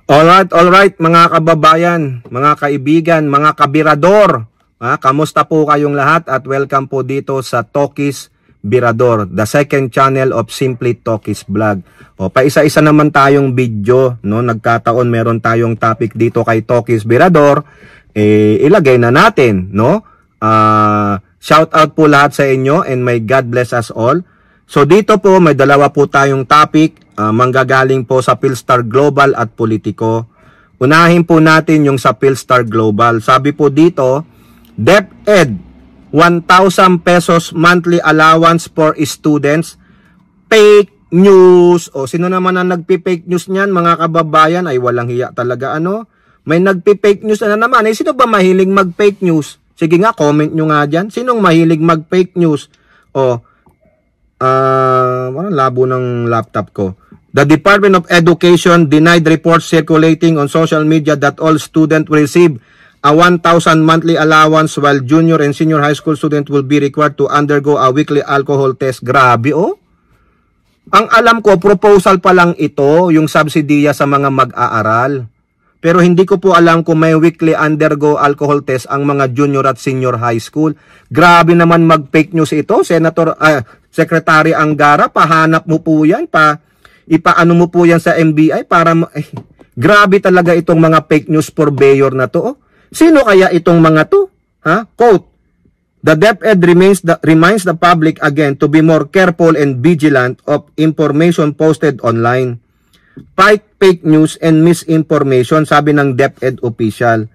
All right mga kababayan, mga kaibigan, mga kabirador. Kamusta po kayong lahat at welcome po dito sa Tokis Birador, the second channel of Simply Tokis Vlog. Paisa-isa naman tayong video, no? Nagkataon meron tayong topic dito kay Tokis Birador. Ilagay na natin, no? Shout out po lahat sa inyo and may God bless us all. So dito po may dalawa po tayong topic. Manggagaling po sa Philstar Global at Politico. Unahin po natin yung sa Philstar Global. Sabi po dito, DepEd, 1,000 pesos monthly allowance for students. Fake news. O sino naman ang nagpi-fake news niyan mga kababayan? Ay walang hiya talaga ano. May nagpi-fake news na naman. Sino ba mahilig mag-fake news? Sige nga, comment nyo nga dyan. Sinong mahilig mag-fake news? Labo ng laptop ko. The Department of Education denied reports circulating on social media that all students will receive a 1,000 monthly allowance while junior and senior high school students will be required to undergo a weekly alcohol test. Grabe oh. Ang alam ko, proposal pa lang ito, yung subsidiya sa mga mag-aaral. Pero hindi ko po alam kung may weekly undergo alcohol test ang mga junior at senior high school. Grabe naman mag-fake news ito, Secretary Angara, pahanap mo po yan, ipaano mo po yan sa MBI para grabe talaga itong mga fake news purveyor na to. Oh. Sino kaya itong mga to? Quote, the DepEd reminds the public again to be more careful and vigilant of information posted online. Fight fake news and misinformation, sabi ng DepEd official.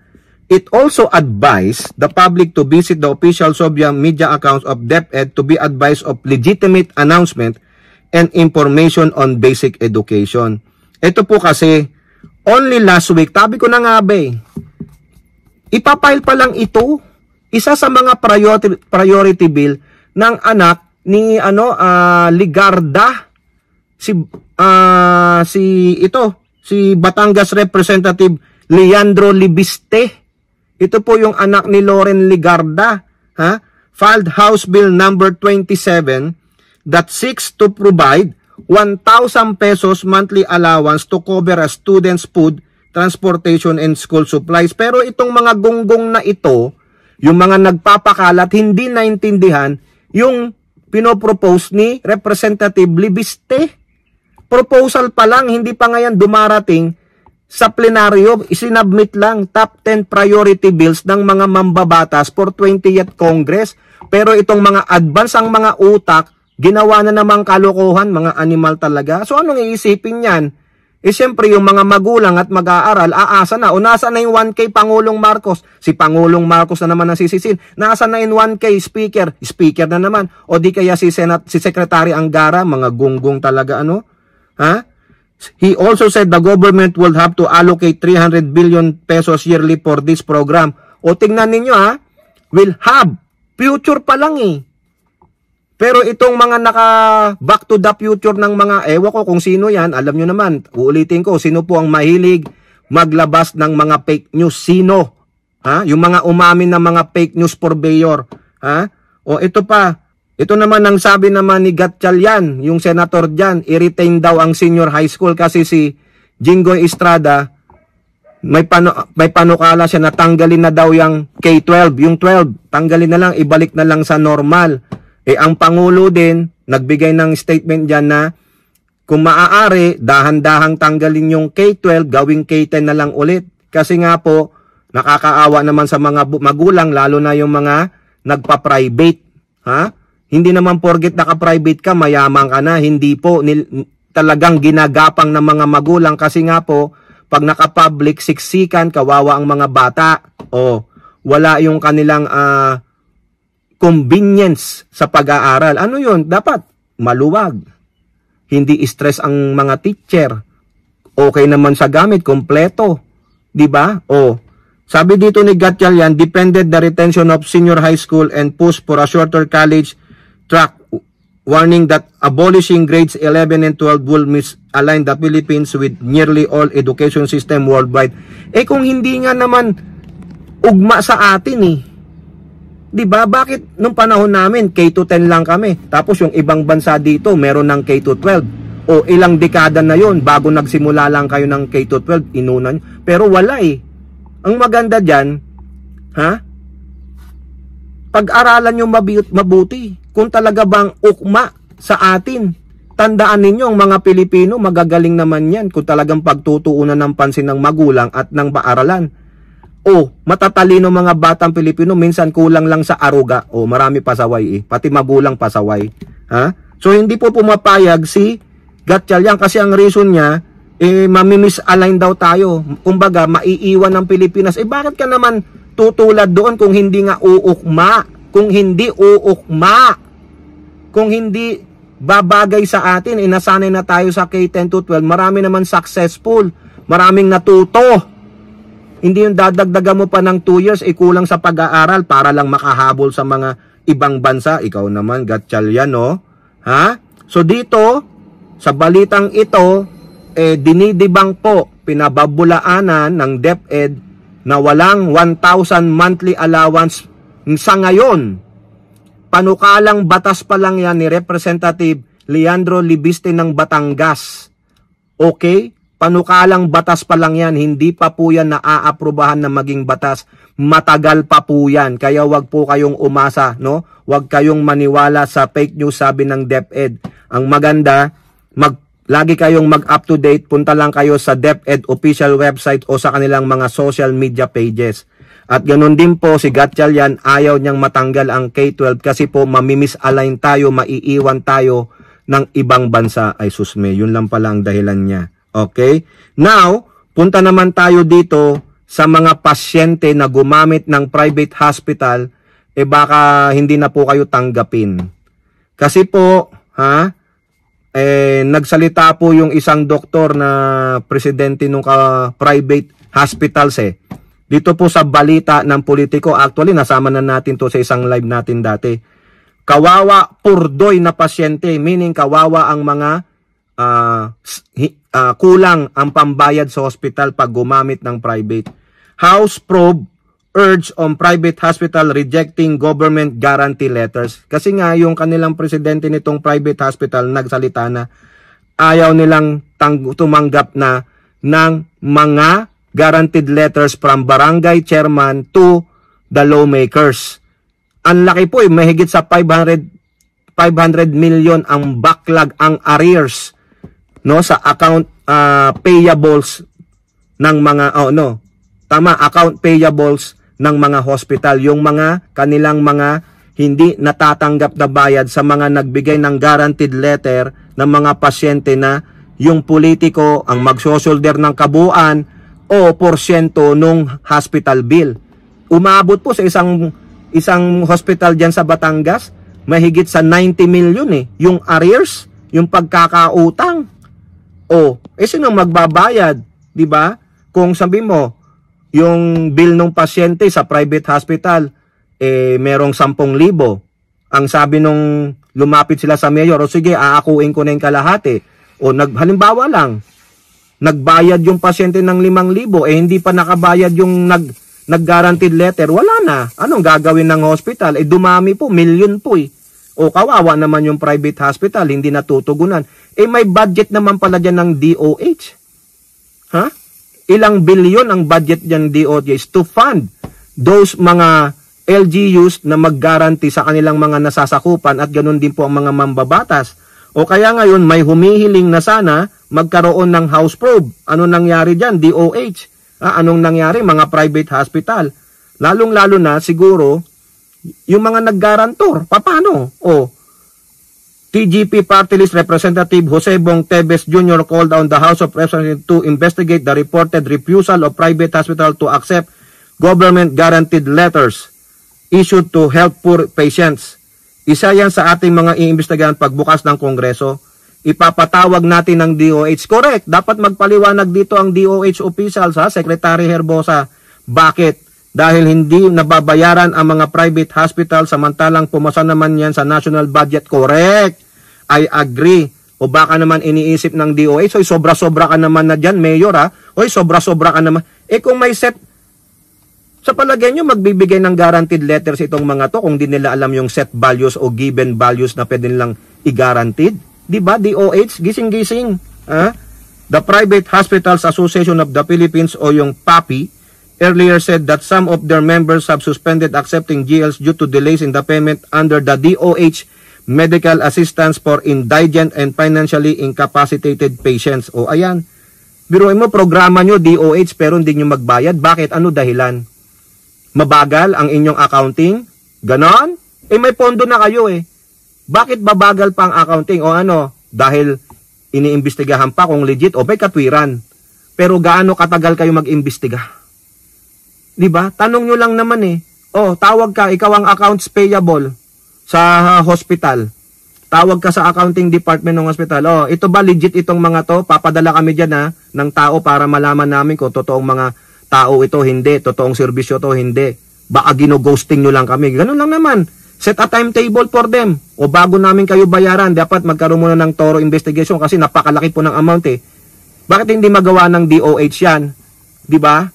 It also advised the public to visit the official social media accounts of DepEd to be advised of legitimate announcement and information on basic education. Ito po kasi, only last week, tabi ko na nga ba ipapile pa lang ito, isa sa mga priority bill ng anak ni Ligarda, si Batangas Representative Leandro Libiste. Ito po yung anak ni Loren Ligarda, filed House Bill number 27 that seeks to provide 1,000 pesos monthly allowance to cover a student's food, transportation, and school supplies. Pero itong mga gonggong na ito, yung mga nagpapakalat, hindi naintindihan yung pinopropose ni Representative Libiste. Proposal pa lang, hindi pa ngayon dumarating sa plenaryo, isinabmit lang top 10 priority bills ng mga mambabatas for 20th Congress. Pero itong mga advance, ang mga utak, ginawa na namang kalokohan, mga animal talaga. So anong iisipin yan? Siyempre yung mga magulang at mag-aaral, aasa na. O nasa na yung 1K Pangulong Marcos? Si Pangulong Marcos na naman ang sisisin. Nasa na yung 1K Speaker na naman. O di kaya si Secretary Angara, mga gunggong talaga ano? He also said the government will have to allocate 300 billion pesos yearly for this program. O tingnan ninyo will have. Future pa lang Pero itong mga back to the future ng mga, ewan ko kung sino yan, alam nyo naman, uulitin ko, sino po ang mahilig maglabas ng mga fake news? Sino? Yung mga umamin na mga fake news purveyor. O ito pa, ito naman ang sabi naman ni Gatchalian, yung senator dyan, i-retain daw ang senior high school kasi si Jinggoy Estrada, may panukala siya na tanggalin na daw yung K-12, yung 12, tanggalin na lang, ibalik na lang sa normal. Ang Pangulo din, nagbigay ng statement dyan na kung maaari, dahan-dahang tanggalin yung K-12, gawing K-10 na lang ulit. Kasi nga po, nakakaawa naman sa mga magulang, lalo na yung mga nagpa-private. Hindi naman porket naka-private ka, mayaman ka na. Hindi po, talagang ginagapang ng mga magulang. Kasi nga po, pag naka-public, siksikan, kawawa ang mga bata. Wala yung kanilang convenience sa pag-aaral. Ano yun? Dapat maluwag. Hindi stress ang mga teacher. Okay naman sa gamit, kompleto. Diba? Sabi dito ni Gatchalian, depended the retention of senior high school and push for a shorter college track, warning that abolishing grades 11 and 12 will misalign the Philippines with nearly all education system worldwide. Kung hindi nga naman ugma sa atin Diba? Bakit nung panahon namin K-10 lang kami? Tapos yung ibang bansa dito meron ng K-12. O ilang dekada na yon bago nagsimula lang kayo ng K-12, inunan. Pero wala eh. Ang maganda dyan, ha? Pag-aralan nyo mabuti. Kung talaga bang ukma sa atin. Tandaan ninyo, ang mga Pilipino, magagaling naman yan kung talagang pagtutuunan ng pansin ng magulang at ng paaralan. O, matatalino mga batang Pilipino, minsan kulang lang sa aruga. O, marami pasaway eh. Pati magulang pasaway. Ha? So, hindi po pumapayag si Gatchalian kasi ang reason niya, mamimisalign daw tayo. Kumbaga, maiiwan ng Pilipinas. Bakit ka naman tutulad doon kung hindi nga uukma? Kung hindi uukma? Kung hindi babagay sa atin, nasanay na tayo sa K-10 to 12, marami naman successful. Maraming natuto. Hindi yung dadagdagan mo pa ng 2 years, kulang sa pag-aaral para lang makahabol sa mga ibang bansa. Ikaw naman, Gatchalian, no? Ha? So dito, sa balitang ito, dinidibang po, pinababulaanan ng DepEd na walang 1,000 monthly allowance sa ngayon. Panukalang batas pa lang yan ni Representative Leandro Libiste ng Batangas. Okay? Panukalang batas pa lang yan, hindi pa po yan naaaprubahan na maging batas. Matagal pa po yan, kaya wag po kayong umasa, no? Wag kayong maniwala sa fake news, sabi ng DepEd. Ang maganda, lagi kayong mag-up to date, punta lang kayo sa DepEd official website o sa kanilang mga social media pages. At ganoon din po si Gatchalian, ayaw niyang matanggal ang K-12 kasi po mamimisalign tayo, maiiwan tayo ng ibang bansa. Ay susme, yun lang pala ang dahilan niya. Okay? Now, punta naman tayo dito sa mga pasyente na gumamit ng private hospital, baka hindi na po kayo tanggapin. Kasi po, nagsalita po yung isang doktor na presidente ng private hospitals dito po sa balita ng Politico. Actually, nasama na natin to sa isang live natin dati. Kawawa purdoy na pasyente, meaning kawawa ang mga kulang ang pambayad sa hospital pag gumamit ng private. House probe urge on private hospital rejecting government guarantee letters. Kasi nga yung kanilang presidente nitong private hospital nagsalita na ayaw nilang tumanggap na ng mga guaranteed letters from barangay chairman to the lawmakers. Ang laki po mahigit sa 500 million ang backlog, ang arrears, no, sa account payables ng mga account payables ng mga hospital, yung mga kanilang mga hindi natatanggap na bayad sa mga nagbigay ng guaranteed letter ng mga pasyente na yung politiko ang magsosolder ng kabuuan o porsyento nung hospital bill. Umabot po sa isang hospital diyan sa Batangas, mahigit sa 90 million yung arrears, yung pagkakautang. Sino magbabayad, di ba? Kung sabi mo, yung bill ng pasyente sa private hospital, merong 10,000. Ang sabi nung lumapit sila sa mayor, sige, aakuin ko na yung kalahati. Halimbawa lang, nagbayad yung pasyente ng 5,000, hindi pa nakabayad yung nag-guaranteed letter, wala na. Anong gagawin ng hospital? Dumami po, million po kawawa naman yung private hospital, hindi natutugunan. May budget naman pala dyan ng DOH. Ilang bilyon ang budget dyan DOH to fund those mga LGUs na mag-guarantee sa kanilang mga nasasakupan at ganun din po ang mga mambabatas. Kaya ngayon may humihiling na sana magkaroon ng house probe. Ano nangyari dyan? DOH. Anong nangyari? Mga private hospital. Lalong-lalo na siguro yung mga nag-garantor. Paano? TGP Party List Representative Jose Bong Tebes Jr. called on the House of Representatives to investigate the reported refusal of private hospital to accept government guaranteed letters issued to help poor patients. Isa yan sa ating mga iimbestigahan pagbukas ng Kongreso. Ipapatawag natin ng DOH. Correct. Dapat magpaliwanag dito ang DOH officials, Secretary Herbosa. Bakit? Dahil hindi nababayaran ang mga private hospital samantalang pumasa naman yan sa national budget. Correct. I agree. O baka naman iniisip ng DOH, sobra-sobra ka naman na dyan, Mayor sobra-sobra ka naman. Kung may set, sa palagay nyo, magbibigay ng guaranteed letters itong mga to kung di nila alam yung set values o given values na pwede nilang i-guaranteed. Di ba? DOH, gising-gising. The Private Hospitals Association of the Philippines o yung PAPI earlier said that some of their members have suspended accepting GLs due to delays in the payment under the DOH Medical Assistance for Indigent and Financially Incapacitated Patients. O ayan, biruin mo, programa nyo DOH pero hindi nyo magbayad. Bakit? Ano dahilan? Mabagal ang inyong accounting? Ganon? May pondo na kayo eh. Bakit babagal pa ang accounting? O ano? Dahil iniimbestigahan pa kung legit o may katwiran. Pero gaano katagal kayo mag-imbestiga? Diba? Tanong nyo lang naman eh. O, tawag ka, ikaw ang accounts payable sa hospital. Tawag ka sa accounting department ng hospital. O, ito ba legit itong mga to? Papadala kami dyan ng tao para malaman namin kung totoong mga tao ito, hindi. Totoong serbisyo to, hindi. Baka gino-ghosting nyo lang kami. Ganun lang naman. Set a timetable for them. O bago namin kayo bayaran, dapat magkaroon muna ng thorough investigation kasi napakalaki po ng amount eh. Bakit hindi magawa ng DOH yan? Diba?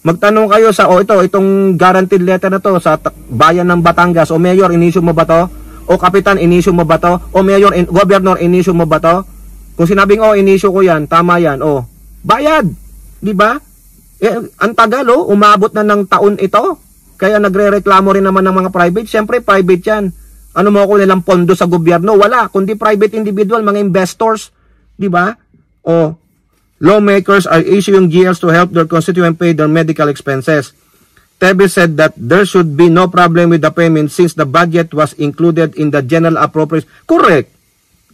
Magtanong kayo sa, itong guaranteed letter na to sa bayan ng Batangas. O Mayor, inisyu mo ba to? O Kapitan, inisyu mo ba to? O Mayor, Governor, inisyu mo ba to? Kung sinabing, inisyu ko yan, tama yan. Bayad. Diba? Ang tagal, umabot na ng taon ito. Kaya nagre-reklamo rin naman ng mga private. Siyempre, private yan. Ano mo ako nilang pondo sa gobyerno? Wala. Kundi private individual, mga investors. Diba? Lawmakers are issuing GLs to help their constituents pay their medical expenses. Tebes said that there should be no problem with the payment since the budget was included in the general appropriation. Correct.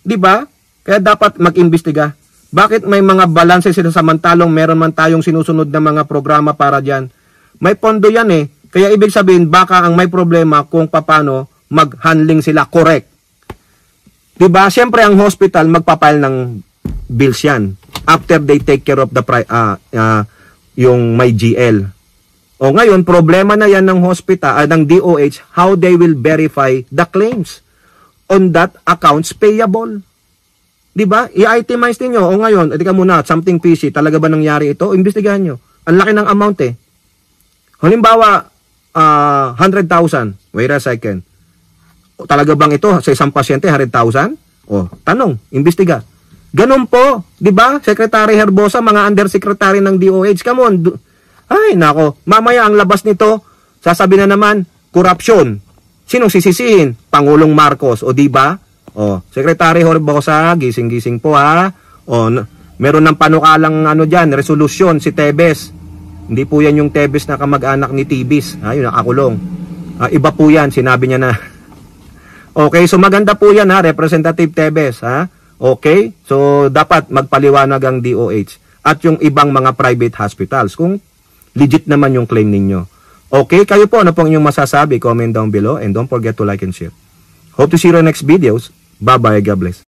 Diba? Kaya dapat mag-imbestiga. Bakit may mga balanse sila samantalong meron man tayong sinusunod na mga programa para dyan? May pondo yan eh. Kaya ibig sabihin, baka ang may problema kung paano mag-handling sila. Correct. Diba? Siyempre, ang hospital magpapile ng bills yan. After they take care of the yung may GL. Ngayon, problema na yan ng hospital, ng DOH, how they will verify the claims on that accounts payable. Diba? I-itemize ninyo. Ngayon, tika muna, something fishy. Talaga ba nangyari ito? Imbestigahan nyo. Ang laki ng amount eh. Halimbawa, 100,000. Wait a second. Talaga bang ito sa isang pasyente 100,000? Tanong, imbestiga. Ganun po, 'di ba? Secretary Herbosa, mga undersecretary ng DOH. Come on. Ay, nako. Mamaya ang labas nito, sasabi na naman, korupsyon. Sinong sisisihin? Pangulong Marcos, 'di ba? Secretary Herbosa, gising-gising po ha. Meron ng panukalang diyan, resolusyon si Tebes. Hindi po yan yung Tebes na kamag-anak ni Tibis. Yun, nakakulong. Iba po yan, sinabi niya na. Okay, so maganda po yan Representative Tebes. Okay, so dapat magpaliwanag ang DOH at yung ibang mga private hospitals kung legit naman yung claim ninyo. Okay, kayo po, ano pong inyong masasabi? Comment down below and don't forget to like and share. Hope to see you in next videos. Bye-bye, God bless.